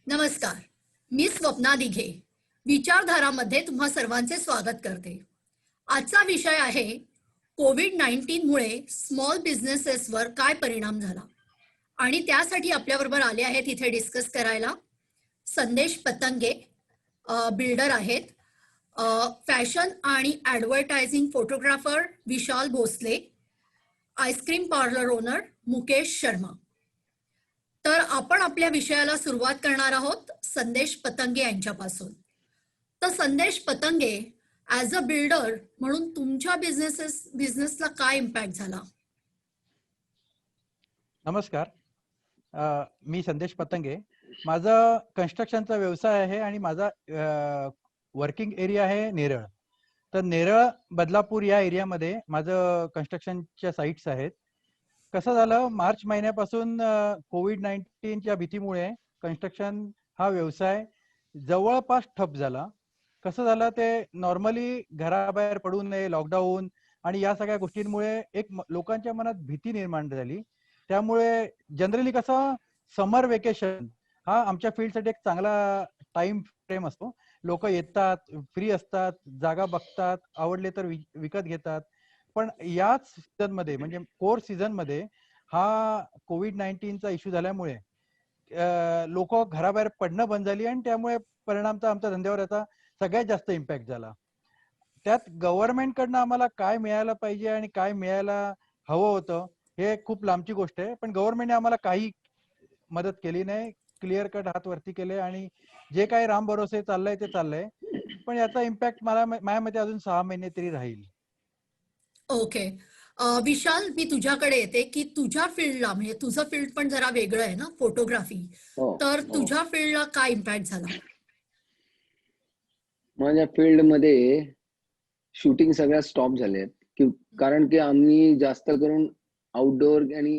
नमस्कार. मी स्वप्ना दिघे. विचारधारामध्ये तुम्हा सर्वांचे स्वागत करते. आजचा विषय आहे कोविड-19 मुळे स्मॉल बिझनेसेसवर काय परिणाम झाला आणि त्यासाठी आपल्याबरोबर आले आहेत इथे डिस्कस करायला संदेश पतंगे, बिल्डर आहेत. फॅशन आणि advertising photographer Vishal Bhosale, ice cream parlour owner Mukesh Sharma. तर आपण आपल्या विषयाला सुरुवात करणार आहोत संदेश पतंगे यांच्यापासून. तर संदेश पतंगे, ॲज अ बिल्डर म्हणून तुमच्या बिझनेसला काय इम्पॅक्ट झाला? नमस्कार. मी संदेश पतंगे. माझा कन्स्ट्रक्शनचा व्यवसाय आहे आणि माझा वर्किंग एरिया आहे नेरळ. तर नेरळ, बदलापूर या एरियामध्ये माझं कन्स्ट्रक्शनच्या साईट्स आहेत. कसं झालं, मार्च महिन्यापासून कोविड-19च्या भीतीमुळे कन्स्ट्रक्शन हा व्यवसाय जवळपास ठप झाला. कसं झालं, ते नॉर्मली घराबाहेर पडू नये, लॉकडाऊन आणि या सगळ्या गोष्टींमुळे एक लोकांच्या मनात भीती निर्माण झाली. त्यामुळे जनरली कसं समर वेकेशन हा आमच्या फील्डसाठी एक चांगला टाइम फ्रेम असतो. लोक येतात, फ्री असतात, जागा बघतात, आवडले तर विकत घेतात. पण याच सीझनमध्ये म्हणजे कोर सीझनमध्ये हा कोविड-19चा इश्यू झाल्यामुळे लोक घराबाहेर पडणं बंद झाली आणि त्यामुळे परिणामचा आमच्या धंद्यावर याचा सगळ्यात जास्त इम्पॅक्ट झाला. त्यात गव्हर्नमेंटकडनं आम्हाला काय मिळायला पाहिजे आणि काय मिळायला हवं होतं हे खूप लांबची गोष्ट आहे. पण गव्हर्नमेंटने आम्हाला काही मदत केली नाही. क्लिअर कट हात वरती केले आणि जे काही राम भरोसे चाललंय ते चाललंय. पण याचा इम्पॅक्ट माझ्या मते अजून 6 महिने तरी राहील. ओके. विशाल, मी तुझ्याकडे येते की तुझ्या फील्डला, म्हणजे तुझं फील्ड पण जरा वेगळं आहे ना, फोटोग्राफी. तर तुझ्या फील्डला काय इम्पॅक्ट झाला? माझ्या फील्डमध्ये शूटिंग सगळ्या स्टॉप झालेत कारण की आम्ही जास्त करून आउटडोअर आणि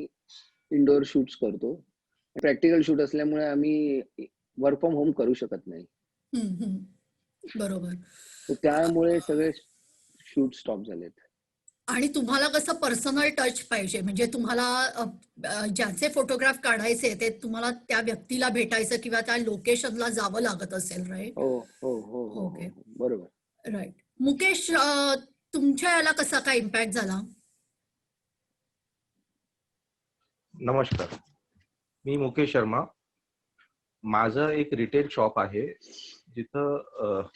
इनडोअर शूट्स करतो. प्रॅक्टिकल शूट असल्यामुळे आम्ही वर्क फ्रॉम होम करू शकत नाही. बरोबर. तर त्यामुळे सगळे शूट स्टॉप झालेत. आणि तुम्हाला कसं पर्सनल टच पाहिजे, म्हणजे तुम्हाला ज्याचे फोटोग्राफ काढायचे ते तुम्हाला त्या व्यक्तीला भेटायचं किंवा त्या लोकेशनला जावं लागत असेल, राईट? हो हो हो हो ओके, बरोबर. राईट. मुकेश, तुमच्या याला कसा काय इम्पॅक्ट झाला? नमस्कार, मी मुकेश शर्मा. माझं एक रिटेल शॉप आहे जिथं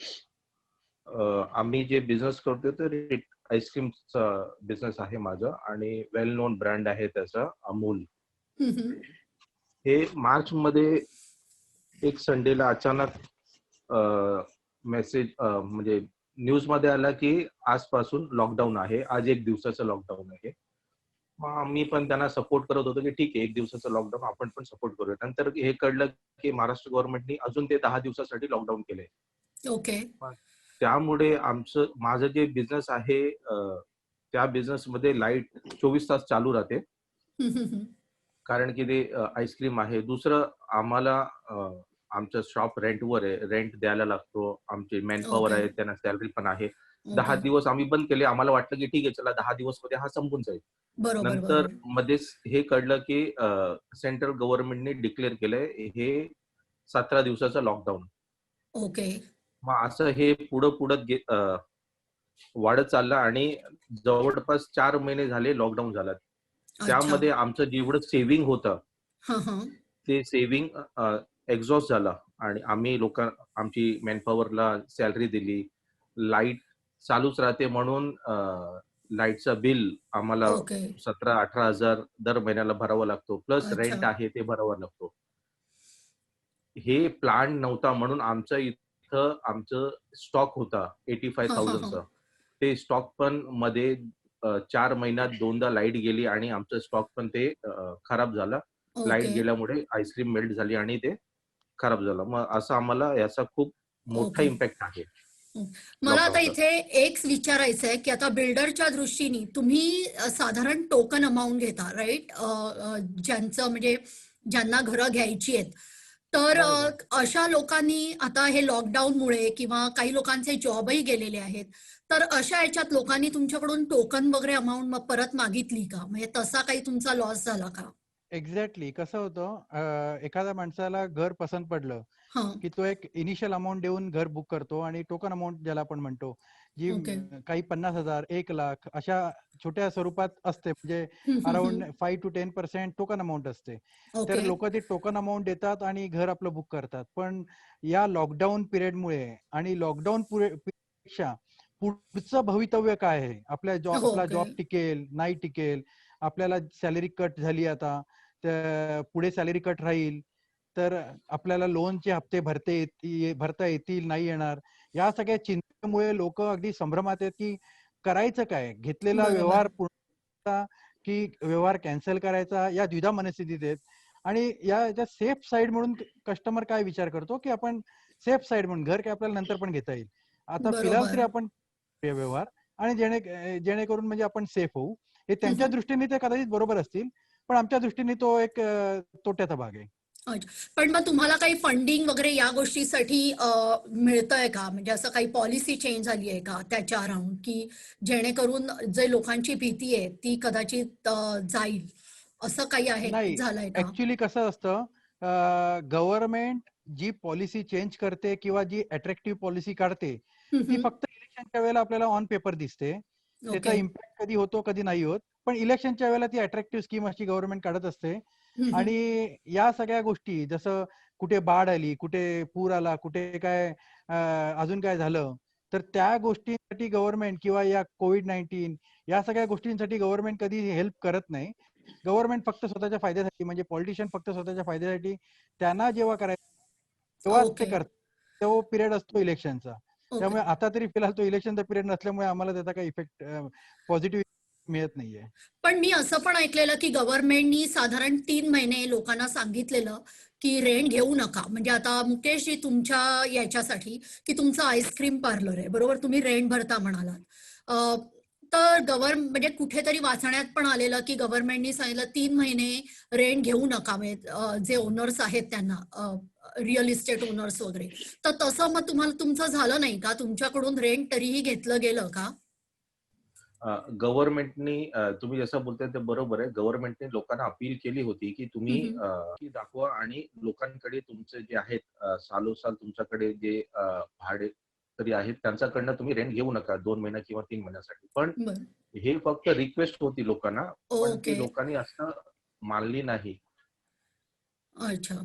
आम्ही जे बिझनेस करतो ते आईस्क्रीमचा बिझनेस आहे माझा आणि वेल नोन ब्रँड आहे त्याचा अमूल. हे मार्च मध्ये एक संडेला अचानक मेसेज म्हणजे न्यूज मध्ये आला की आजपासून लॉकडाऊन आहे. आज 1 दिवसाचं लॉकडाऊन आहे. मग आम्ही पण त्यांना सपोर्ट करत होतो की ठीक आहे, 1 दिवसाचं लॉकडाऊन आपण पण सपोर्ट करूया. नंतर हे कळलं की महाराष्ट्र गव्हर्नमेंटनी अजून ते 10 दिवसासाठी लॉकडाऊन केले. ओके. त्यामुळे माझं जे बिझनेस आहे त्या बिझनेस मध्ये लाईट 24 तास चालू राहते. कारण की ते आईस्क्रीम आहे. दुसरं, आम्हाला आमचं शॉप रेंटवर आहे, रेंट द्यायला लागतो. आमचे मॅनपॉवर आहे, त्यांना सॅलरी पण आहे. 10 दिवस आम्ही बंद केले. आम्हाला वाटलं की ठीक आहे, चला 10 दिवस मध्ये हा संपून जाईल. नंतर मध्येच हे कळलं की सेंट्रल गव्हर्नमेंटने डिक्लेअर केलंय हे 17 दिवसाचं लॉकडाऊन. ओके. मग असं हे पुढं वाढत चाललं आणि जवळपास 4 महिने झाले लॉकडाऊन झालं. त्यामध्ये आमचं जेवढं सेव्हिंग होतं ते सेव्हिंग एक्झॉस्ट झालं आणि आम्ही आमची मॅनपॉवरला सॅलरी दिली. लाईट चालूच राहते म्हणून लाईटचं बिल आम्हाला 17-18 हजार दर महिन्याला भरावा लागतो. प्लस रेंट आहे ते भरावा लागतो. हे प्लान नव्हता म्हणून आमचं स्टॉक होता 85,000चा. ते स्टॉक पण मध्ये 4 महिन्यात 2दा लाईट गेली आणि आमचं स्टॉक पण ते खराब झाला. लाईट गेल्यामुळे आईस्क्रीम मेल्ट झाली आणि ते खराब झालं. मग असं आम्हाला याचा खूप मोठा इम्पॅक्ट आहे. मला आता इथे एक विचारायचं आहे की आता बिल्डरच्या दृष्टीने तुम्ही साधारण टोकन अमाऊंट घेता, राईट? ज्यांचं म्हणजे ज्यांना घरं घ्यायची आहेत, तर अशा लोकांनी आता हे लॉकडाऊनमुळे किंवा काही लोकांचे जॉबही गेलेले आहेत, तर अशा याच्यात लोकांनी तुमच्याकडून टोकन वगैरे अमाऊंट परत मागितली का? म्हणजे तसा काही तुमचा लॉस झाला का? एक्झॅक्टली कसं होतं, एखाद्या माणसाला घर पसंत पडलं हा. की तो एक इनिशियल अमाऊंट देऊन घर बुक करतो आणि टोकन अमाऊंट ज्याला आपण म्हणतो, जी ओके. काही 50,000 1,00,000 अशा छोट्या स्वरूपात असते, म्हणजे अराउंड 5 to 10% टोकन अमाऊंट असते. तर ओके. लोक ते टोकन अमाऊंट देतात आणि घर आपलं बुक करतात. पण या लॉकडाऊन पिरियडमुळे आणि लॉकडाऊन पेक्षा पुढचं भवितव्य काय आहे, आपला ओके. जॉब टिकेल नाही टिकेल, आपल्याला सॅलरी कट झाली आता, तर पुढे सॅलरी कट राहील, तर आपल्याला लोनचे हप्ते भरता येतील नाही येणार, या सगळ्या चिंतेमुळे लोक अगदी संभ्रमात आहेत की करायचं काय, घेतलेला बरोबर. व्यवहार पूर्ण की व्यवहार कॅन्सल करायचा, या द्विधा मनस्थितीत आहेत. आणि याच्या सेफ साईड म्हणून कस्टमर काय विचार करतो की आपण सेफ साईड म्हणून घर काय आपल्याला नंतर पण घेता येईल, आता फिलहाल तरी बरोबर. आपण व्यवहार, आणि जेणेकरून म्हणजे आपण सेफ होऊ. हे हं, त्यांच्या हं. दृष्टीने ते कदाचित बरोबर असतील, पण आमच्या दृष्टीने तो एक तोट्याचा भाग आहे. अच्छा. पण मग तुम्हाला काही फंडिंग वगैरे या गोष्टीसाठी मिळतंय का? म्हणजे असं काही पॉलिसी चेंज झाली आहे का त्याच्या अराउंड, की जेणेकरून जे लोकांची भीती आहे ती कदाचित जाईल, असं काही आहे नाही, झालंय का? ऍक्च्युली कसं असतं, गव्हर्नमेंट जी पॉलिसी चेंज करते किंवा जी अट्रॅक्टिव्ह पॉलिसी काढते, हं, ती हं. फक्त इलेक्शनच्या वेळेला आपल्याला ऑन पेपर दिसते. त्याचा ओके. इम्पॅक्ट कधी होतो कधी नाही होत, पण इलेक्शनच्या वेळेला ती अट्रॅक्टिव्ह स्कीम अशी गव्हर्नमेंट काढत असते. हं, हं. आणि या सगळ्या गोष्टी, जसं कुठे बाढ आली, कुठे पूर आला, कुठे काय अजून काय झालं, तर त्या गोष्टींसाठी गव्हर्नमेंट किंवा या कोविड-19 या सगळ्या गोष्टींसाठी गव्हर्नमेंट कधी हेल्प करत नाही. गव्हर्नमेंट फक्त स्वतःच्या फायद्यासाठी, म्हणजे पॉलिटिशियन फक्त स्वतःच्या फायद्यासाठी त्यांना जेव्हा करायचं तेव्हाच ते ओके. करतात. तो पिरियड असतो इलेक्शनचा. ओके. त्यामुळे आता तरी फिलहाल तो इलेक्शनचा पिरियड नसल्यामुळे आम्हाला त्याचा काही इफेक्ट पॉझिटिव्ह मिळत नाहीये. पण मी असं पण ऐकलेलं की गव्हर्नमेंटनी साधारण 3 महिने लोकांना सांगितलेलं की रेंट घेऊ नका. म्हणजे आता मुकेशजी, तुमच्या याच्यासाठी, की तुमचं आईस्क्रीम पार्लर आहे, बरोबर? तुम्ही रेंट भरता म्हणालात. अ, तर म्हणजे कुठेतरी वाचण्यात पण आलेलं की गव्हर्नमेंटनी सांगितलं 3 महिने रेंट घेऊ नका, म्हणजे जे ओनर्स आहेत त्यांना, रिअल इस्टेट ओनर्स वगैरे. तर तसं मग तुम्हाला तुमचं झालं नाही का? तुमच्याकडून रेंट तरीही घेतलं गेलं का? गव्हर्नमेंटनी तुम्ही जसं बोलताय ते बरोबर आहे. गव्हर्नमेंटने लोकांना अपील केली होती, की तुम्ही हं, हं. की दाखवा आणि लोकांकडे तुमचे जे आहेत सालोसाल तुमच्याकडे जे भाडेकरी आहेत त्यांच्याकडनं तुम्ही रेंट घेऊ नका 2 महिना किंवा 3 महिन्यासाठी. पण बरं. हे फक्त रिक्वेस्ट होती लोकांना, पण ओके. ती लोकांनी असं मानली नाही. अच्छा.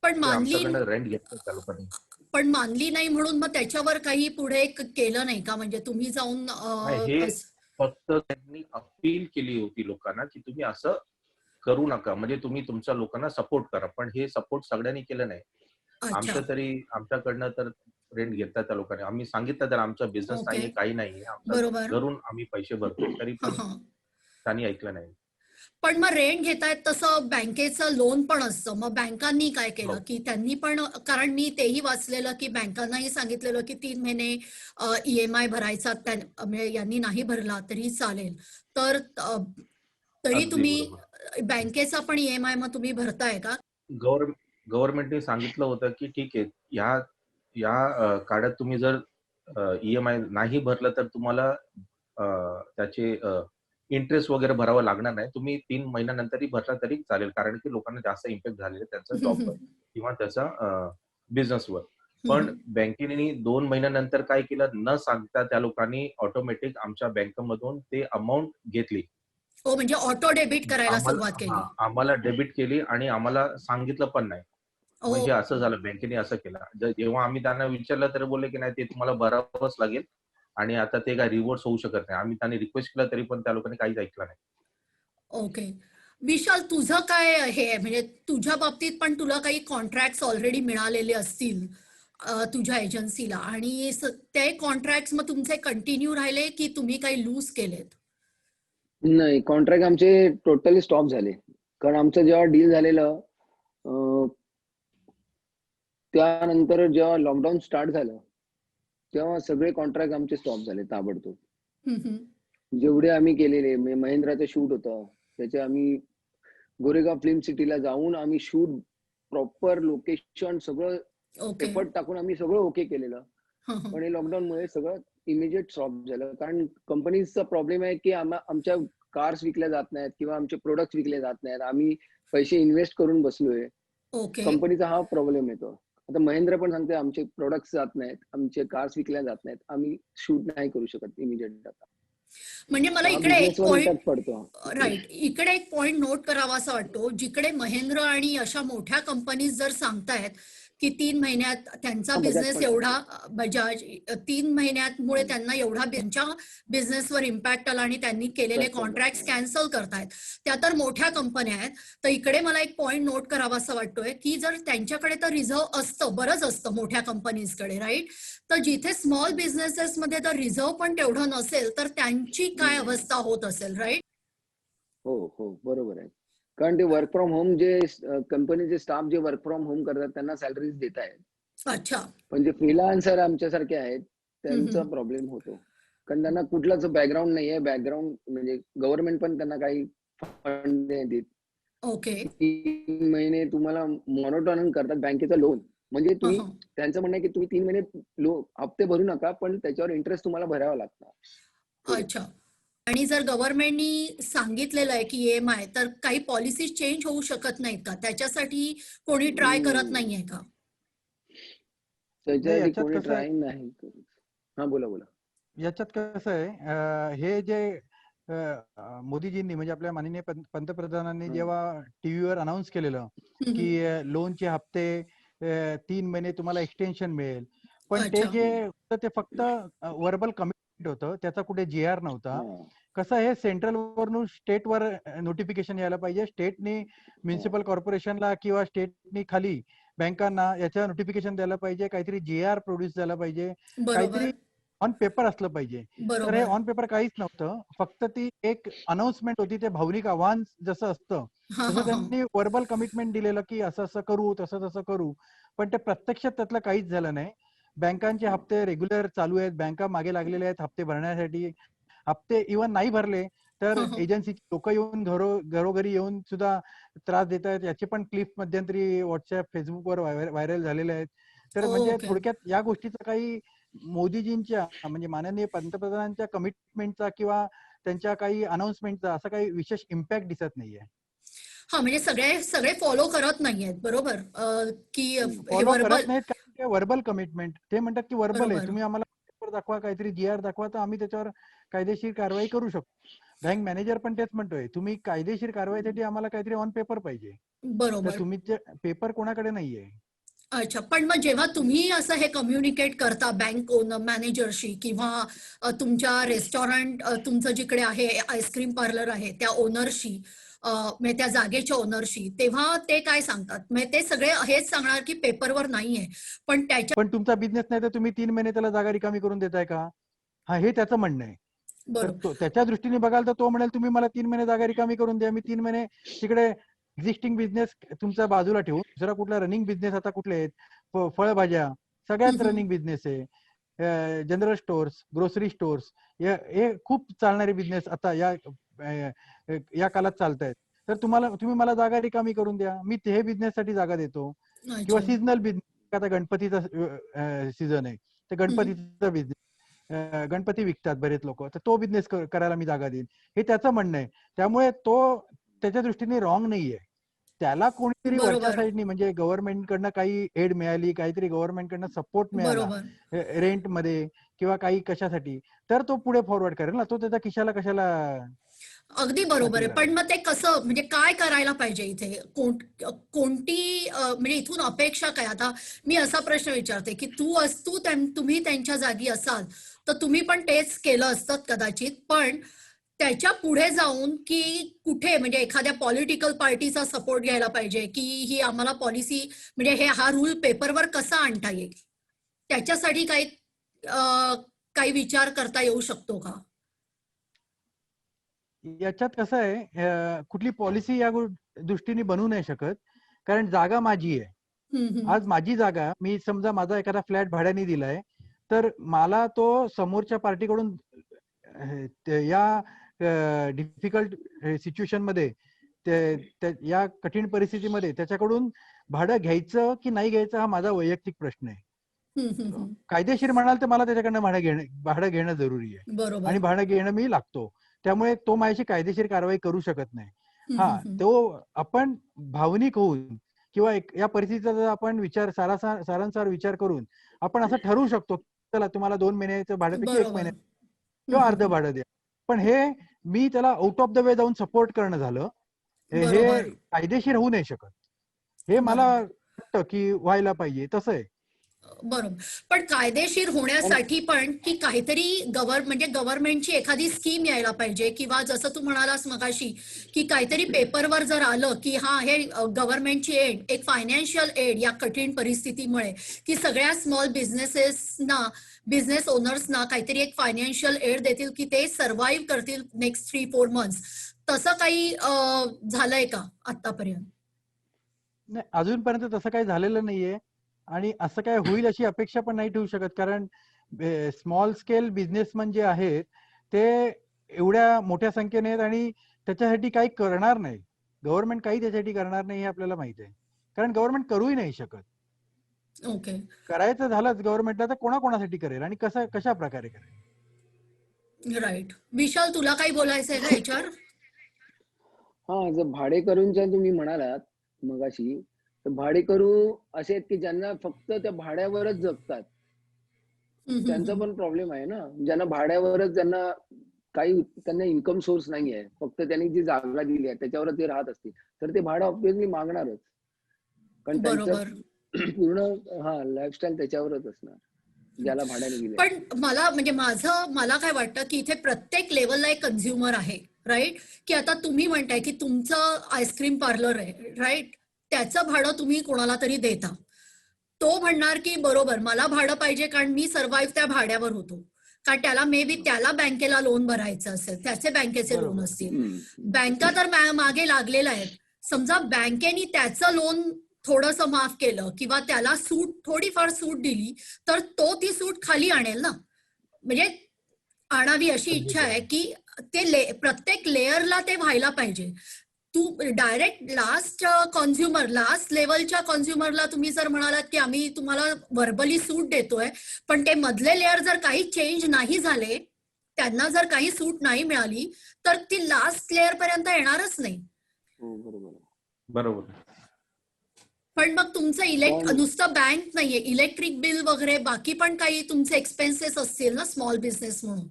पण ते मानली आमच्याकडनं रेंट घेतलं त्या लोकांनी. पण मानली नाही म्हणून मग त्याच्यावर काही पुढे केलं नाही का? म्हणजे तुम्ही जाऊन नाही, हे फक्त त्यांनी अपील केली होती लोकांना, की तुम्ही असं करू नका. म्हणजे तुम्ही तुमच्या लोकांना सपोर्ट करा. पण हे सपोर्ट सगळ्यांनी केलं नाही. अच्छा. आमच्याकडनं तर रेंट घेतला त्या लोकांनी. आम्ही सांगितलं तर आमचा बिझनेस ओके. नाहीये, काही नाहीये. आमच्या बरोबर. घरून आम्ही पैसे भरतो. तरी हां, पण हां. त्यांनी ऐकलं नाही. पण मग रेंट घेतायत तसं बँकेचं लोन पण असतं. मग बँकांनी काय केलं, हो. की त्यांनी पण, कारण मी तेही वाचलेलं, की बँकांनाही सांगितलेलं, की 3 महिने ई-एम-आय भरायचा, म्हणजे यांनी नाही भरला तरी चालेल. तर तरी अगदी तुम्ही बरोबर. बँकेचा पण ई-एम-आय मग तुम्ही भरताय का? गव्हर्नमेंटने सांगितलं होतं, की ठीक आहे, या या काळात तुम्ही जर ई-एम-आय नाही भरलं तर तुम्हाला त्याचे इंटरेस्ट वगैरे भरावा लागणार नाही. तुम्ही 3 महिन्यानंतरही भरला तरी चालेल. कारण की लोकांना जास्त इम्पॅक्ट झालेला आहे त्यांच्या हं, जॉबवर हं. किंवा त्याच्या बिझनेसवर. हं, पण हं. बँकेने 2 महिन्यानंतर काय केलं, न सांगता त्या लोकांनी ऑटोमॅटिक आमच्या बँकेमधून ते अमाउंट घेतली. हो, म्हणजे ऑटो डेबिट करायला सुरुवात हां, केली. आम्हाला डेबिट केली आणि आम्हाला सांगितलं पण नाही. मग हे असं ओके. झालं, बँकेने असं केलं. जेव्हा आम्ही त्यांना विचारलं तर बोलले, की "नाही, ते तुम्हाला भरावंच लागेल आणि आता ते काय रिव्हर्स होऊ शकत नाही." आम्ही त्यांनी रिक्वेस्ट केला तरी पण त्या लोकांनी काहीच ऐकलं नाही. ओके. विशाल, तुझं काय हे आहे, म्हणजे तुझ्या बाबतीत पण तुला काही कॉन्ट्रॅक्ट्स ऑलरेडी मिळालेले असतील तुझ्या एजन्सीला, आणि ते कॉन्ट्रॅक्ट्स मग तुमचे कंटिन्यू राहिले की तुम्ही काही लूज केलेत? नाही, कॉन्ट्रॅक्ट आमचे टोटली स्टॉप झाले. कारण आमचं जेव्हा डील झालेलं, अ, त्यानंतर जेव्हा लॉकडाऊन स्टार्ट झालं, तेव्हा सगळे कॉन्ट्रॅक्ट आमचे स्टॉप झाले ताबडतोब. हं, हं. जेवढे आम्ही केलेले, महिंद्राचं शूट होतं. त्याचे आम्ही गोरेगाव फिल्म सिटीला जाऊन आम्ही शूट, प्रॉपर लोकेशन सगळं ओके. एफर्ट टाकून आम्ही सगळं ओके केलेलं. हं, हं. पण हे लॉकडाऊनमुळे सगळं इमिजिएट स्टॉप झालं. कारण कंपनीचा प्रॉब्लेम आहे, की आमच्या कार्स विकल्या जात नाहीत किंवा आमचे प्रोडक्ट्स विकले जात नाहीत. आम्ही पैसे इन्व्हेस्ट करून बसलोय. ओके. कंपनीचा हा प्रॉब्लेम येतो. आता महिंद्रा पण सांगते आमचे प्रोडक्ट्स जात नाहीत, आमचे कार्स विकल्या जात नाहीत. आम्ही शूट नाही करू शकत इमिडिएट आता. म्हणजे मला हा इकडे एक बिझनेसवर पॉइंट इम्पॅक्ट पडतो. राईट, इकडे एक पॉइंट नोट करावा असा वाटतो, जिकडे महेंद्र आणि अशा मोठ्या कंपनीज जर सांगतायत की 3 महिन्यात त्यांचा हा, बजाज बिझनेस पण एवढा सांगते. बजाज 3 महिन्यामुळे त्यांना एवढा त्यांच्या बिझनेसवर इम्पॅक्ट आला आणि त्यांनी केलेले Impact आला. कॉन्ट्रॅक्ट कॅन्सल करतायत. त्या तर मोठ्या कंपन्या आहेत. तर इकडे मला एक पॉइंट नोट करावा असा वाटतोय की जर त्यांच्याकडे तर रिझर्व्ह असतं, बरंच असतं मोठ्या कंपनीजकडे, राईट? तर जिथे स्मॉल बिझनेसेस मध्ये तर रिझर्व्ह पण तेवढं नसेल तर त्यांची काय अवस्था होत असेल, राईट? हो, बरोबर आहे. कारण ते वर्क फ्रॉम होम जे कंपनीचे स्टाफ जे वर्क फ्रॉम होम करतात त्यांना सॅलरीज देत आहेत. अच्छा. पण जे फ्रीलान्सर आमच्यासारखे आहेत त्यांचा हम्म. प्रॉब्लेम होतो. कारण त्यांना कुठलाच बॅकग्राऊंड नाहीये. बॅकग्राऊंड म्हणजे गव्हर्नमेंट पण त्यांना काही फंड नाही देत. ओके. 3 महिने तुम्हाला मॉनिटरिंग करतात बँकेचा लोन. म्हणजे तुम्ही हं. त्यांचं म्हणणं आहे की तुम्ही 3 महिने हप्ते भरू नका, पण त्याच्यावर इंटरेस्ट तुम्हाला भरावा लागणार पुढे. अच्छा. आणि जर गव्हर्नमेंटनी सांगितलेलं आहे की EMI, तर काही पॉलिसी चेंज होऊ शकत नाहीत का? त्याच्यासाठी कोणी ट्राय करत हम्म. नाहीये का? नाही, त्याच्यासाठी याच्यात कोणी कसं आहे, ट्राय नाही करत. हा, बोला. याच्यात कसं आहे, हे जे मोदीजींनी म्हणजे आपल्या माननीय पंतप्रधानांनी हं. जेव्हा टीव्हीवर अनाऊन्स केलेलं की लोनचे हप्ते 3 महिने तुम्हाला एक्सटेन्शन मिळेल, पण ते अच्छा. जे होतं ते फक्त वर्बल कमिटमेंट होतं, त्याचा कुठे GR नव्हता. हां. कसं हे सेंट्रल वरून स्टेटवर नोटिफिकेशन यायला पाहिजे. स्टेटनी म्युन्सिपल कॉर्पोरेशनला किंवा स्टेटनी खाली बँकांना याच्या नोटिफिकेशन द्यायला पाहिजे, काहीतरी GR प्रोड्यूस झाला पाहिजे, काहीतरी बरोबर. ऑन पेपर असलं पाहिजे. तर हे बरोबर. ऑन पेपर काहीच नव्हतं. फक्त ती एक अनाउन्समेंट होती. ते भावनिक आव्हान जसं असतं, हां, तसं हां, हां. त्यांनी वर्बल कमिटमेंट दिलेलं की असं-असं करू, तसं-तसं करू. पण ते प्रत्यक्षात त्यातलं काहीच झालं नाही. बँकांचे हप्ते रेग्युलर चालू आहेत. बँका मागे लागलेल्या आहेत हप्ते भरण्यासाठी. हप्ते इव्हन नाही भरले तर हं, हं. एजन्सीची लोकं येऊन घरोघरी येऊन सुद्धा त्रास देत आहेत. याचे पण क्लिप मध्यंतरी WhatsApp, Facebookवर व्हायरल झालेले आहेत. तर म्हणजे ओके. थोडक्यात या गोष्टीचा काही मोदीजींच्या म्हणजे माननीय पंतप्रधानांच्या कमिटमेंटचा किंवा त्यांच्या काही अनाउन्समेंटचा असा काही विशेष इम्पॅक्ट दिसत नाहीये. हां, म्हणजे सगळे फॉलो करत नाहीयेत. बरोबर. की हं. हे फॉलो वर्बल. करत नाहीत कारण ते वर्बल कमिटमेंट. ते म्हणतात की वर्बल आहे. बरोबर. तुम्ही आम्हाला पेपर दाखवा, काहीतरी GR दाखवा, तर आम्ही त्याच्यावर कायदेशीर कारवाई करू शकतो. बँक मॅनेजर पण तेच म्हणतोय, तुम्ही कायदेशीर कारवाईसाठी आम्हाला काहीतरी ऑन पेपर पाहिजे. तर बरोबर. तुम्ही ते पेपर कोणाकडे नाहीये. अच्छा. पण मग जेव्हा तुम्ही असं हे कम्युनिकेट करता बँक ओनर मॅनेजरशी किंवा तुमच्या रेस्टॉरंट तुमचं जिकडे आहे आईस्क्रीम पार्लर आहे त्या ओनरशी, म्हणजे त्या जागेच्या ओनरशी, तेव्हा ते काय सांगतात? म्हणजे ते सगळे हेच सांगणार की पेपरवर नाहीये. पण त्याच्या पण तुमचा बिझनेस नाही तर तुम्ही 3 महिने त्याला जागा रिकामी करून देताय का? हां, हे त्याचं म्हणणं आहे. तर बरोबर. त्याच्या दृष्टीने बघाल तर तो म्हणेल तुम्ही मला 3 महिने जागा रिकामी करून द्या. मी 3 महिने तिकडे एक्झिस्टिंग बिझनेस तुमचा बाजूला ठेवून दुसरा कुठला रनिंग बिझनेस आता कुठले आहेत? फळभाज्या सगळ्याच रनिंग बिझनेस आहे. जनरल स्टोअर्स, ग्रोसरी स्टोअर्स हे खूप चालणारे बिझनेस आता या काळात चालतायत. तर तुम्ही मला जागा रिकामी करून द्या. मी ते बिझनेससाठी जागा देतो. किंवा अच्छा. सीझनल बिझनेस, आता गणपतीचा सीझन आहे. तर हम्म. गणपतीचा बिझनेस गणपती विकतात बरेच लोक, तर तो बिझनेस करायला मी जागा देईन, हे त्याचं म्हणणं आहे. त्यामुळे तो त्याच्या दृष्टीने रॉंग नाहीये. त्याला कोणीतरी वरच्या बरोबर. साईडनी म्हणजे गव्हर्नमेंटकडनं काही एड मिळाली, काहीतरी गव्हर्नमेंटकडनं सपोर्ट मिळाला बरोबर. रेंटमध्ये किंवा काही कशासाठी, तर तो पुढे फॉरवर्ड करेल ना. तो त्याच्या खिशाला कशाला अगदी बरोबर आहे. पाठीला पण लागेल. मग ते कसं, म्हणजे काय करायला पाहिजे इथे? कोणती म्हणजे इथून अपेक्षा काय? आता मी असा प्रश्न विचारते, की तुम्ही त्यांच्या जागी असाल, तर तुम्ही पण तेच केलं असतं कदाचित. पण त्याच्या पुढे जाऊन, की कुठे म्हणजे एखाद्या पॉलिटिकल पार्टीचा सपोर्ट घ्यायला पाहिजे, की ही आम्हाला पॉलिसी म्हणजे हा रूल पेपरवर कसा आणता येईल? त्याच्यासाठी अ, काही विचार करता येऊ शकतो का? याच्यात कसं आहे, कुठली पॉलिसी या दृष्टीने बनवू नाही शकत, कारण जागा माझी आहे. हं, हं. आज माझी जागा, मी समजा माझा एखादा फ्लॅट भाड्याने दिलाय, तर मला तो समोरच्या पार्टीकडून या डिफिकल्ट सिच्युएशन मध्ये या कठीण परिस्थितीमध्ये त्याच्याकडून भाडं घ्यायचं की नाही घ्यायचं हा माझा वैयक्तिक प्रश्न आहे. हं, हं, हं. कायदेशीर म्हणाल तर मला त्याच्याकडनं भाडं घेणं जरुरी आहे आणि बरोबर. भाडं घेणं मी लागतो. त्यामुळे तो माझ्याशी कायदेशीर कारवाई करू शकत नाही. हम्म, हा, हम्म, हम्म. तो आपण भावनिक होऊन किंवा या परिस्थितीचा जर आपण सारांसार विचार करून आपण असं ठरवू शकतो, चला तुम्हाला 2 महिन्याचं भाड्यापैकी 1 बरोबर. महिन्या हम्म, किंवा हम्म, अर्ध भाडं द्या. पण हे मी त्याला आउट ऑफ द वे जाऊन सपोर्ट करणं झालं. हे बरोबर. कायदेशीर होऊ नाही शकत. हे मला बरोबर. वाटतं की व्हायला पाहिजे. तसं आहे. बरोबर. पण कायदेशीर होण्यासाठी पण की काहीतरी म्हणजे गव्हर्नमेंटची एखादी स्कीम यायला पाहिजे, किंवा जसं तू म्हणालास मगाशी की काहीतरी पेपरवर जर आलं की हा हे गव्हर्नमेंटची एड, एक फायनान्शियल एड या कठीण परिस्थितीमुळे, की सगळ्या स्मॉल बिझनेसेसना, बिझनेस ओनर्सना काहीतरी एक फायनान्शियल एड देतील की ते सर्व्हाइव्ह करतील नेक्स्ट 3-4 मंथ्स. तसं काही झालंय का आतापर्यंत? नाही, अजूनपर्यंत तसं काही झालेलं नाहीये आणि असं काय होईल अशी अपेक्षा पण नाही ठेवू शकत. कारण स्मॉल स्केल बिझनेसमन जे आहेत ते एवढ्या मोठ्या संख्येने आहेत आणि त्याच्यासाठी काही करणार नाही. गव्हर्नमेंट काही त्याच्यासाठी करणार नाही हे आपल्याला माहिती आहे. कारण गव्हर्नमेंट करूही नाही शकत. ओके. करायचं झालंच गव्हर्नमेंटला तर कोणाकोणासाठी करेल आणि कशा प्रकारे करेल. राईट. विशाल, तुला काही बोलायचंय का याच्यावर? हा, जर भाडेकरूंच्या तुम्ही म्हणालात मगाशी, तर भाडेकरू असे आहेत की ज्यांना फक्त त्या भाड्यावरच जगतात. हम्म, हम्म, त्यांचा हम्म. पण प्रॉब्लेम आहे ना. ज्यांना भाड्यावरच त्यांना इन्कम सोर्स नाहीये. फक्त त्यांनी जी जागा दिली आहे त्याच्यावर ते राहत असतील, तर ते भाडं ऑब्व्हियसली मागणारच. कारण त्यांचं बरोबर. पूर्ण लाईफस्टाईल त्याच्यावरच असणार, ज्याला भाड्याने दिलंय. पण मला काय वाटतं की इथे प्रत्येक लेवलला एक कन्झ्युमर आहे, राईट? की आता तुम्ही म्हणताय की तुमचं आईस्क्रीम पार्लर आहे, राईट? त्याचं भाडं तुम्ही कोणाला तरी देता. तो म्हणणार की बरोबर, मला भाडं पाहिजे कारण मी सर्व्हाइव्ह त्या भाड्यावर होतो. कारण त्याला मे बी त्याला बँकेला लोन भरायचं असेल, त्याचे बँकेचे लोन बरोबर. असतील. हम्म. बँका तर मागे लागलेल्या आहेत. समजा बँकेने त्याचं लोन थोडंसं माफ केलं किंवा त्याला थोडीफार सूट दिली, तर तो ती सूट खाली आणेल ना. म्हणजे आणावी अशी अगदी इच्छा आहे बरोबर. की प्रत्येक लेअरला ते व्हायला पाहिजे. तू डायरेक्ट लास्ट लेवलच्या कॉन्झ्युमरला तुम्ही जर म्हणालात की आम्ही तुम्हाला व्हर्बली सूट देतोय, पण ते मधले लेअर जर काही चेंज नाही झाले, त्यांना जर काही सूट नाही मिळाली, तर ती लास्ट लेअर पर्यंत येणारच नाही. हो, बरोबर आहे. बरोबर. पण मग तुमचं पण नुसतं बँक नाहीये, इलेक्ट्रिक बिल वगैरे बाकी पण काही तुमचे एक्सपेन्सेस असतील ना स्मॉल बिझनेस म्हणून.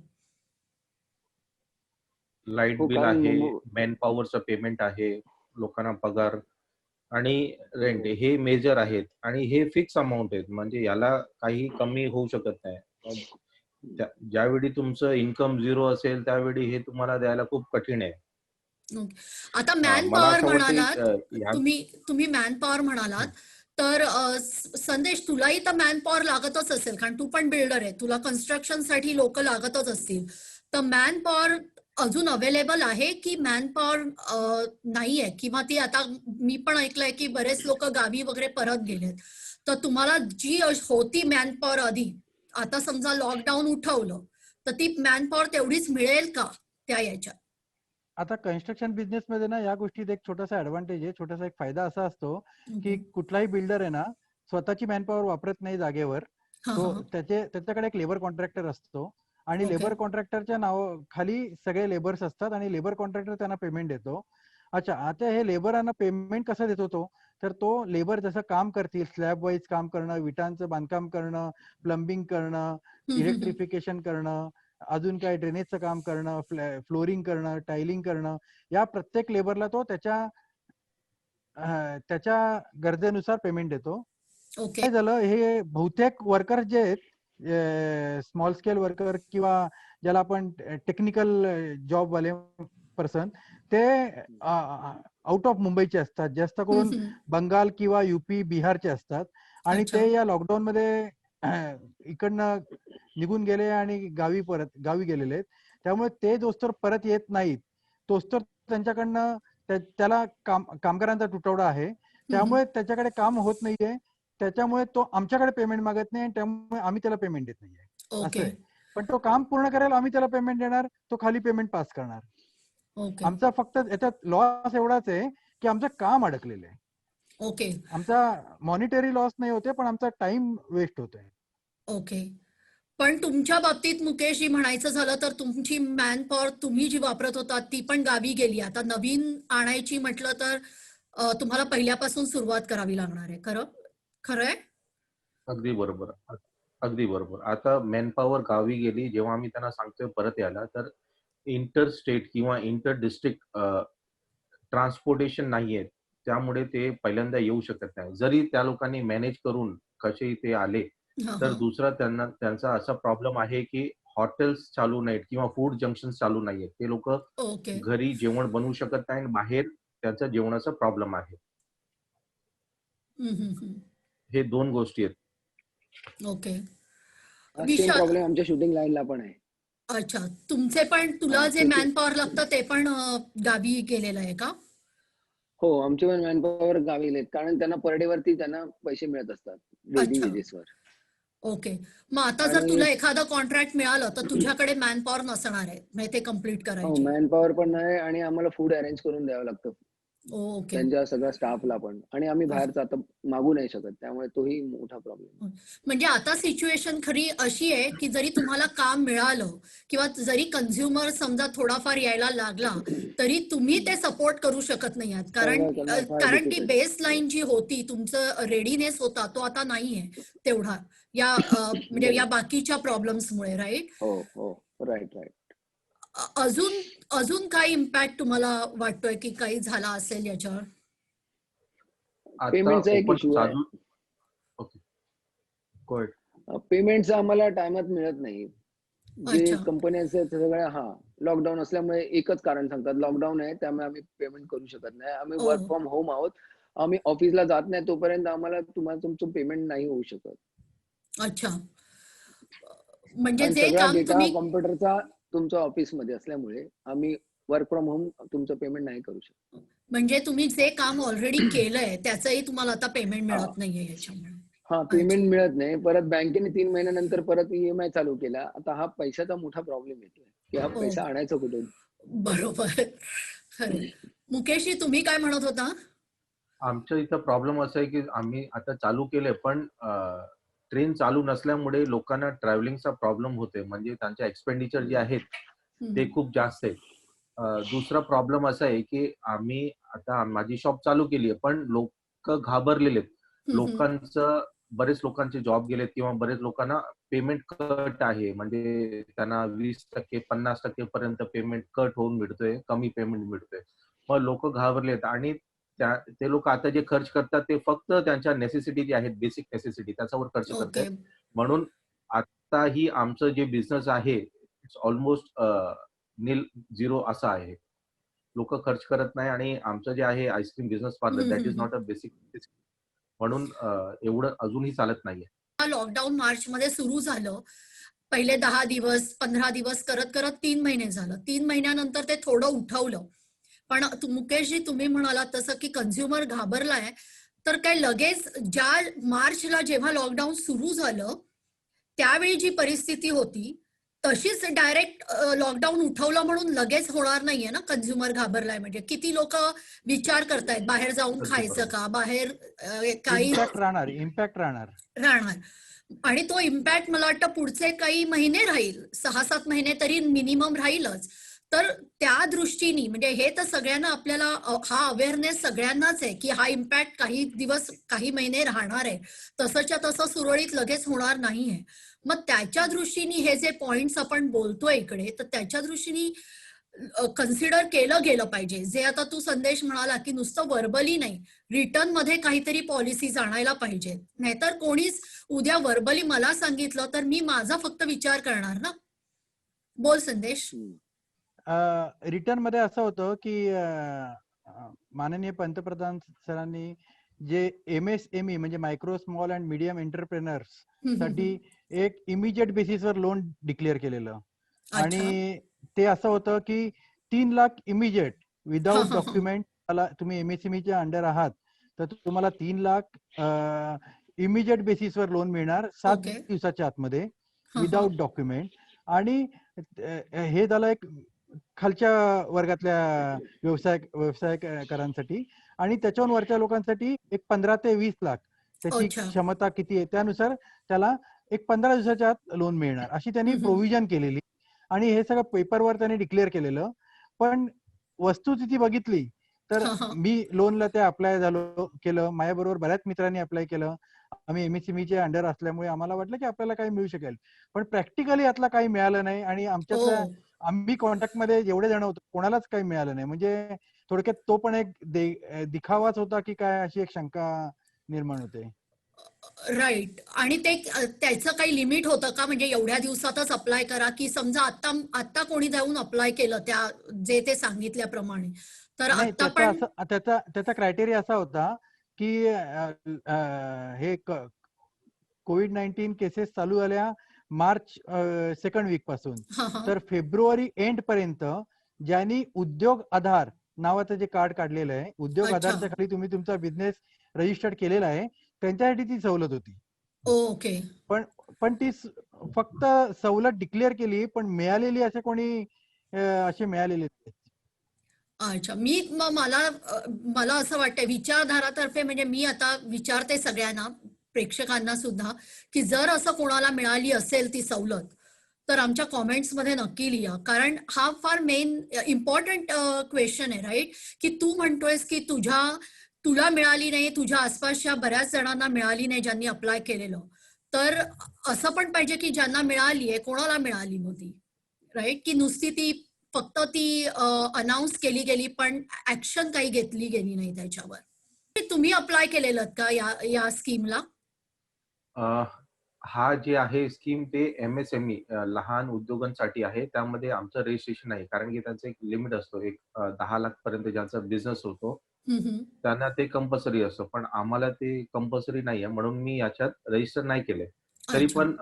लाईट हो, बिल कारण आहे, मॅन पॉवरचं पेमेंट आहे, लोकांना पगार आणि रेंट हे मेजर आहेत आणि हे फिक्स अमाऊंट आहेत. म्हणजे याला काही कमी होऊ शकत नाही. ज्यावेळी तुमचं इन्कम 0 असेल त्यावेळी हे तुम्हाला द्यायला खूप कठीण आहे. ओके. आता हां, मॅन मला पॉवर असं वाटतं की म्हणालात, तुम्ही मॅन पॉवर म्हणालात, तर संदेश, तुलाही तर मॅन पॉवर लागतच असेल कारण तू पण बिल्डर आहे, तुला कन्स्ट्रक्शनसाठी लोक लागतच असतील. तर मॅन पॉवर अजून अवेलेबल आहे की मॅन पॉवर नाहीये, किंवा ती आता मी पण ऐकलंय की बरेच लोक गावी वगैरे परत गेलेत. तर तुम्हाला जी होती मॅन पॉवर आधी, आता समजा लॉकडाऊन उठवलं, तर ती मॅन पॉवर तेवढीच मिळेल का त्या याच्यात? आता कन्स्ट्रक्शन बिझनेसमध्ये ना या गोष्टीत एक छोटासा ऍडव्हान्टेज आहे, छोटासा एक फायदा असा असतो की ओके. कुठलाही बिल्डर आहे ना स्वतःची मॅनपॉवर वापरत नाही जागेवर. हा तो हा. त्याच्याकडे एक लेबर कॉन्ट्रॅक्टर असतो आणि ओके. लेबर कॉन्ट्रॅक्टरच्या नावाखाली सगळे लेबर्स असतात आणि लेबर कॉन्ट्रॅक्टर त्यांना पेमेंट देतो. अच्छा, आता हे लेबरांना पेमेंट कसं देतो तो? तर तो लेबर जसं काम करतील, स्लॅब वाईज काम करणं, विटांचं बांधकाम करणं, प्लंबिंग करणं, हम्म, हम्म, हम्म. इलेक्ट्रिफिकेशन करणं, अजून काय ड्रेनेजचं काम करणं, फ्लोरिंग करणं, टायलिंग करणं, या प्रत्येक लेबरला तो त्याच्या गरजेनुसार पेमेंट देतो. ओके. काय झालं, हे बहुतेक वर्कर जे आहेत स्मॉल स्केल वर्कर किंवा ज्याला आपण टेक्निकल जॉब वाले पर्सन, ते आउट ऑफ मुंबईचे असतात, जास्त हम्म, करून हम्म. बंगाल किंवा युपी बिहारचे असतात आणि अच्छा. ते या लॉकडाऊन मध्ये इकडनं निघून गेले आणि गावी गेलेले आहेत. त्यामुळे ते जोस्तर परत येत नाहीत तोस्तर त्यांच्याकडनं त्याला कामगारांचा तुटवडा आहे, हम्म, हम्म. त्यामुळे त्याच्याकडे काम होत नाहीये. त्याच्यामुळे तो आमच्याकडे पेमेंट मागत नाही, त्यामुळे आम्ही त्याला पेमेंट देत नाहीये, असं ओके. आहे. पण तो काम पूर्ण करेल, आम्ही त्याला पेमेंट देणार, तो खाली पेमेंट पास करणार. ओके. आमचा फक्त याच्यात लॉस एवढाच आहे की आमचं काम अडकलेलं आहे. ओके. आमचा मॉनिटरी लॉस नाही होते, पण आमचा टाइम वेस्ट होतोय. ओके. पण तुमच्या बाबतीत मुकेशजी म्हणायचं झालं तर तुमची मॅन पॉवर तुम्ही जी वापरत होता ती पण गावी गेली. आता नवीन आणायची म्हटलं तर तुम्हाला पहिल्यापासून सुरुवात करावी लागणार आहे. खरंय? अगदी बरोबर. अगदी बरोबर. आता मॅनपॉवर गावी गेली. जेव्हा आम्ही त्यांना सांगतोय परत यायला, तर इंटर स्टेट किंवा इंटर डिस्ट्रिक्ट ट्रान्सपोर्टेशन नाहीये. त्यामुळे ते पहिल्यांदा येऊ शकत नाही. जरी त्या लोकांनी मॅनेज करून कसे इथे आले, हं, तर हं. दुसरा त्यांचा असा प्रॉब्लेम आहे, की हॉटेल्स चालू नाहीत किंवा फूड जंक्शन्स चालू नाहीयेत. ते लोकं ओके. घरी जेवण बनवू शकत नाही आणि बाहेर त्यांचा जेवणाचा प्रॉब्लेम आहे. हं, हं, हं. हे 2 गोष्टी आहेत. ओके. हा सेम विशाल, प्रॉब्लेम आमच्या शूटिंग लाईनला पण आहे. अच्छा. तुमचे पण तुला जे तिथे मॅन पॉवर लागतं ते पण गावी गेलेलं आहे का? हो, आमचे पण मॅनपॉवर गावी गेलेत. कारण त्यांना पर डे वरती त्यांना पैसे मिळत असतात. डेली अच्छा. वेजेसवर. ओके. मग आता जर आणि तुला एखादं कॉन्ट्रॅक्ट मिळालं तर तुझ्याकडे मॅन पॉवर नसणार आहे. म्हणजे ते कंप्लीट हो, करायची. मॅनपॉवर पण नाही आणि आम्हाला फूड अरेंज करून द्यावं लागतं. ओके. त्यांच्या सगळ्या स्टाफला पण आणि आम्ही बाहेरचं आता मागू नाही शकत. त्यामुळे तोही मोठा प्रॉब्लेम आहे. म्हणजे आता सिच्युएशन खरी अशी आहे की जरी तुम्हाला काम मिळालं किंवा जरी कंझ्युमर समजा थोडाफार यायला लागला तरी तुम्ही ते सपोर्ट करू शकत नाही आहात. कारण सर्व्हाइव्ह करणं फार कारण ती डिफिकल्ट आहे. बेस लाईन जी होती तुमचं रेडीनेस होता तो आता नाहीये तेवढा या म्हणजे या बरोबर. बाकीच्या प्रॉब्लेम्समुळे, राईट? हो, हो. Right, right. अजून अजून काय इम्पॅक्ट तुम्हाला वाटतोय की काही झाला असेल याच्यावर? आता पेमेंटचा एक ओपन इश्यू आहे. चालू ओके. Go ahead. पेमेंटचं आम्हाला टायमात मिळत नाही. जे अच्छा. कंपन्यांचे सगळ्या लॉकडाऊन असल्यामुळे एकच कारण सांगतात, लॉकडाऊन आहे त्यामुळे आम्ही पेमेंट करू शकत नाही. आम्ही ओ. वर्क फ्रॉम होम आहोत. आम्ही ऑफिसला जात नाही तोपर्यंत आम्हाला तुमचं पेमेंट नाही होऊ शकत. अच्छा. म्हणजे आणि जे सगळा काम डेटा तुम्ही कॉम्प्युटरचा तुमच्या ऑफिसमध्ये असल्यामुळे आम्ही वर्क फ्रॉम होम तुमचं पेमेंट नाही करू शकत. म्हणजे तुम्ही जे काम ऑलरेडी केलंय त्याचंही तुम्हाला आता पेमेंट हां. मिळत नाहीये याच्यामुळे. हां, अच्छा. पेमेंट मिळत नाही. परत बँकेने 3 महिन्यानंतर परत ईएमआय चालू केला. आता हा पैशाचा मोठा प्रॉब्लेम येतोय, की हा ओ. पैसा आणायचा कुठून? बरोबर. खरंय. मुकेशजी तुम्ही काय म्हणत होता? आमच्या इथं प्रॉब्लेम असा आहे, की आम्ही आता चालू केलंय, पण ट्रेन चालू नसल्यामुळे लोकांना ट्रॅव्हलिंगचा प्रॉब्लेम होतोय. म्हणजे त्यांच्या एक्सपेंडिचर जे आहेत, हं. ते खूप जास्त आहेत. दुसरा प्रॉब्लेम असा आहे, की आम्ही आता माझी शॉप चालू केली आहे, पण लोकं घाबरलेले आहेत. हं, हं. बरेच लोकांचे जॉब गेलेत किंवा बरेच लोकांना पेमेंट कट आहे. म्हणजे त्यांना 20% 50% पर्यंत पेमेंट कट होऊन मिळतोय, कमी पेमेंट मिळतोय. मग लोकं घाबरलेत आणि ते लोकं आता जे खर्च करतात ते फक्त त्यांच्या नेसेसिटी जे आहेत, बेसिक नेसेसिटी त्याच्यावर खर्च करतायत. ओके. म्हणून आत्ताही आमचं जे बिझनेस आहे, इट्स ऑलमोस्ट नील झिरो असं आहे. लोकं खर्च करत नाही आणि आमचं जे आहे आईस्क्रीम बिझनेस हं, पार्लर दॅट हं, इज हं. नॉट अ बेसिक म्हणून एवढं अजूनही चालत नाहीये. लॉकडाऊन मार्चमध्ये सुरू झालं. पहिले 10 दिवस, 15 दिवस करत 3 महिने झालं. 3 महिन्यानंतर ते थोडं उठवलं. पण मुकेशजी तुम्ही म्हणालात तसं की कंझ्युमर घाबरलाय. तर काय लगेच ज्या मार्चला जेव्हा लॉकडाऊन सुरू झालं, त्यावेळी जी परिस्थिती होती, तशीच डायरेक्ट लॉकडाऊन उठवलं म्हणून लगेच होणार नाहीये ना, कंझ्युमर घाबरलाय म्हणजे. किती लोकं विचार करतायत बाहेर जाऊन अगदी खायचं बरोबर. का? बाहेर काही इम्पॅक्ट राहणार. राहणार. आणि तो इम्पॅक्ट मला वाटतं पुढचे काही महिने राहील. 6-7 महिने तरी मिनिमम राहीलच. तर त्या दृष्टीने म्हणजे हे तर सगळ्यांना आपल्याला हा अवेअरनेस सगळ्यांनाच आहे, की हा इम्पॅक्ट काही दिवस, काही महिने राहणार आहे. तसंच्या तसं सुरळीत लगेच होणार नाहीये. मग त्याच्या दृष्टीने हे जे पॉइंट्स आपण बोलतोय इकडे, तर त्याच्या दृष्टीने कन्सिडर केलं गेलं पाहिजे. जे आता तू संदेश म्हणाला, की नुसतं व्हर्बली नाही, रिटर्नमध्ये काहीतरी पॉलिसीज आणायला पाहिजेत. नाहीतर कोणीच उद्या व्हर्बली मला सांगितलं तर मी माझा फक्त विचार करणार ना. बोल संदेश. रिटर्न मध्ये असं होतं की माननीय पंतप्रधान सरांनी जे MSME म्हणजे micro small and medium entrepreneurs हं, हं, साठी हं. एक इमिजिएट बेसिसवर लोन डिक्लेअर केलेलं. अच्छा. आणि ते असं होतं की 3 लाख इमिजिएट हां, विदाउट हां, हां. डॉक्युमेंट. तुम्ही MSMEच्या अंडर आहात तर तुम्हाला 3 लाख इमिजिएट बेसिसवर लोन मिळणार 7 ओके. दिवसाच्या आतमध्ये हां, हां. Without document. आणि हे झालं एक खालच्या वर्गातल्या व्यवसायकारांसाठी. आणि त्याच्याहून वरच्या लोकांसाठी एक 15 ते 20 लाख त्याची अच्छा. क्षमता किती आहे त्यानुसार त्याला एक 15 दिवसाच्या आत लोन मिळणार अशी त्यांनी हम्म. प्रोव्हिजन केलेली आणि हे सगळं पेपरवर त्यांनी डिक्लेअर केलेलं. पण वस्तुस्थिती बघितली तर हा, हा. मी लोनला ते अप्लाय केलं. माझ्याबरोबर बऱ्याच मित्रांनी अप्लाय केलं. आम्ही एमएसएमईच्या अंडर असल्यामुळे आम्हाला वाटलं की आपल्याला काही मिळू शकेल, पण प्रॅक्टिकली यातलं काही मिळालं नाही आणि आमच्यातल्या ओ. आम्ही कॉन्टॅक्ट मध्ये जेवढे जण होतो कोणालाच काही मिळालं नाही. म्हणजे थोडक्यात तो पण एक दिखावाच होता की काय, अशी एक शंका निर्माण होते. राईट. आणि ते त्याचं काही लिमिट होतं का, म्हणजे एवढ्या दिवसातच अप्लाय करा, की समजा आता आता कोणी जाऊन अप्लाय केलं त्या जे ते सांगितल्याप्रमाणे तर नाही, आता पण त्याचा क्रायटेरिया असा होता की हे कोविड-19 केसेस चालू झाल्या मार्च सेकंड वीक पासून. हा, हा. तर फेब्रुवारी एंड पर्यंत ज्यांनी उद्योग आधार नावाचं जे कार्ड काढलेलं आहे, उद्योग अच्छा. आधारच्या खाली तुम्ही तुमचा बिझनेस रजिस्टर्ड केलेला आहे, त्यांच्यासाठी ती सवलत होती. ओके. पण ती फक्त सवलत डिक्लेअर केली, पण मिळालेली असे कोणी असे मिळालेले नाहीत. अच्छा. मला असं वाटतंय विचारधारातर्फे, म्हणजे मी आता विचारते सगळ्यांना, प्रेक्षकांना सुद्धा, की जर असं कोणाला मिळाली असेल ती सवलत तर आमच्या कॉमेंट्स मध्ये नक्की लिहा, कारण हा फार मेन इम्पॉर्टंट क्वेश्चन आहे, राईट? की तू म्हणतोयस की तुला मिळाली नाही, तुझ्या आसपासच्या बऱ्याच जणांना मिळाली नाही ज्यांनी अप्लाय केलेलं. तर असं पण पाहिजे की ज्यांना मिळाली आहे, कोणाला मिळाली मग ती, राईट? की नुसती ती फक्त ती अनाऊन्स केली गेली पण ऍक्शन काही घेतली गेली नाही त्याच्यावर. तुम्ही अप्लाय केलेलं का या स्कीमला? हा जे आहे स्कीम ते एमएसएमई लहान उद्योगांसाठी आहे. त्यामध्ये आमचं रजिस्ट्रेशन आहे, कारण की त्यांचं एक लिमिट असतो, एक 10 लाख पर्यंत ज्यांचा बिझनेस होतो त्यांना ते कंपल्सरी असतं. पण आम्हाला ते कंपल्सरी नाहीये, म्हणून मी याच्यात रजिस्टर नाही केलंय. तरी अच्छा. पण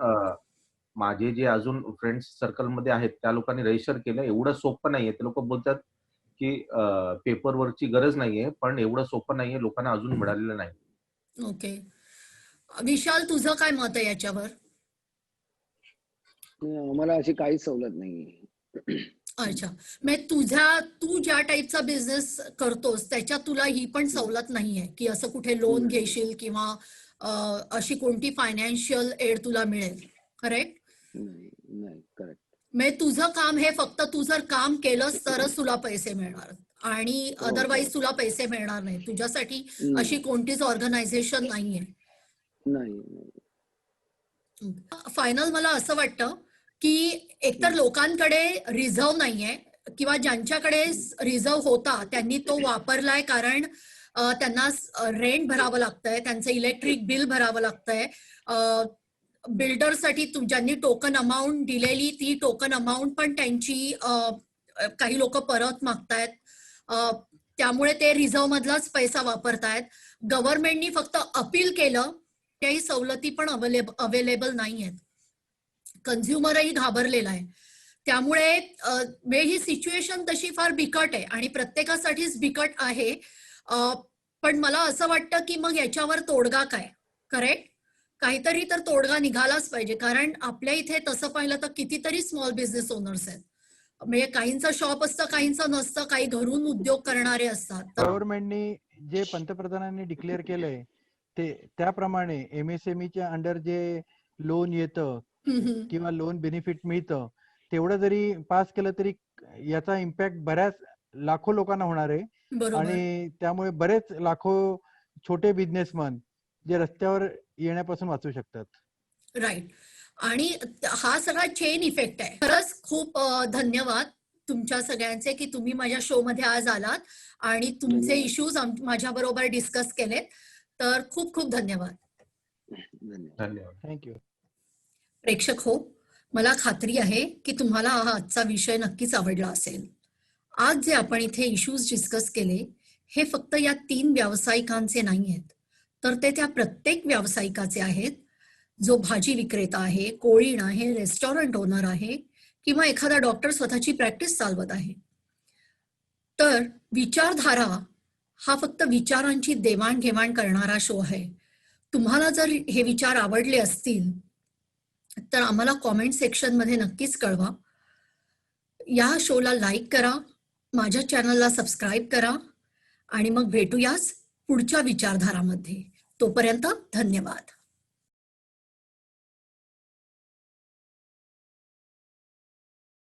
माझे जे अजून फ्रेंड्स सर्कलमध्ये आहेत त्या लोकांनी रजिस्टर केलं. एवढं सोपं नाहीये. ते लोक बोलतात की पेपर वर्कची गरज नाहीये, पण एवढं सोपं नाहीये, लोकांना अजून मिळालेलं नाही. ओके. विशाल, तुझं काय मत आहे याच्यावर? आम्हाला अशी काहीच सवलत नाहीये. अच्छा. म्हणजे तू ज्या टाईपचा बिझनेस करतोस त्याच्यात तुला ही पण सवलत नाहीये की असं कुठे लोन नाही. घेशील किंवा अशी कोणती फायनान्शियल एड तुला मिळेल, करेक्ट? नाही करेक्ट. म्हणजे तुझं काम हे फक्त तू जर काम केलंस तरच तुला पैसे मिळणार आणि हो, अदरवाईज हो. तुला पैसे मिळणार नाही. तुझ्यासाठी अशी नाही, कोणतीच ऑर्गनायझेशन नाहीये. नाही. फायनल मला असं वाटतं की एकतर लोकांकडे रिझर्व नाहीये, किंवा ज्यांच्याकडे रिझर्व होता त्यांनी तो वापरलाय, कारण त्यांना रेंट भरावं लागतंय, त्यांचं इलेक्ट्रिक बिल भरावं लागतंय. बिल्डरसाठी ज्यांनी टोकन अमाऊंट दिलेली ती टोकन अमाऊंट पण त्यांची काही लोक परत मागतायत. त्यामुळे ते रिझर्व मधलाच पैसा वापरतायत. गव्हर्नमेंटनी फक्त अपील केलं, काही सवलती पण अवेलेबल नाही आहेत. कन्झ्युमरही घाबरलेला आहे. त्यामुळे ही सिच्युएशन तशी फार बिकट आहे आणि प्रत्येकासाठीच बिकट आहे. पण मला असं वाटतं की मग याच्यावर तोडगा काय, करेक्ट? काहीतरी तर तोडगा निघालाच पाहिजे, कारण आपल्या इथे तसं पाहिलं तर कितीतरी स्मॉल बिझनेस ओनर्स आहेत. म्हणजे काहींचं शॉप असतं, काहींचं नसतं, काही घरून उद्योग करणारे असतात. गव्हर्नमेंटनी जे पंतप्रधानांनी डिक्लेअर केलंय ते त्याप्रमाणे एमएसएमईच्या अंडर जे लोन येतं किंवा लोन बेनिफिट मिळतं, तेवढं जरी पास केलं तरी याचा इम्पॅक्ट बऱ्याच लाखो लोकांना होणार आहे. बरोबर. आणि त्यामुळे बरेच लाखो छोटे बिझनेसमन जे रस्त्यावर येण्यापासून वाचू शकतात. राईट. आणि हा सगळा चेन इफेक्ट आहे. खरंच खूप धन्यवाद तुमच्या सगळ्यांचे की तुम्ही माझ्या शो मध्ये आज आलात आणि तुमचे इश्यूज माझ्या बरोबर डिस्कस केलेत. तर खूप खूप धन्यवाद. धन्यवाद. थँक्यू. प्रेक्षक हो, मला खात्री आहे की तुम्हाला हा आजचा विषय नक्कीच आवडला असेल. आज जे आपण इथे इश्यूज डिस्कस केले हे फक्त या 3 व्यावसायिकांचे नाही आहेत, तर ते त्या प्रत्येक व्यावसायिकाचे आहेत जो भाजी विक्रेता आहे, कोळीण आहे, रेस्टॉरंट ओनर आहे किंवा एखादा डॉक्टर स्वतःची प्रॅक्टिस चालवत आहे. तर विचारधारा हा फक्त विचारांची देवाणघेवाण करणारा शो आहे. तुम्हाला जर हे विचार आवडले असतील तर आम्हाला कॉमेंट सेक्शन मध्ये नक्कीच कळवा. या शोला लाईक करा, माझ्या चॅनलला सबस्क्राईब करा आणि मग भेटूयाच पुढच्या विचारधारामध्ये. तोपर्यंत धन्यवाद.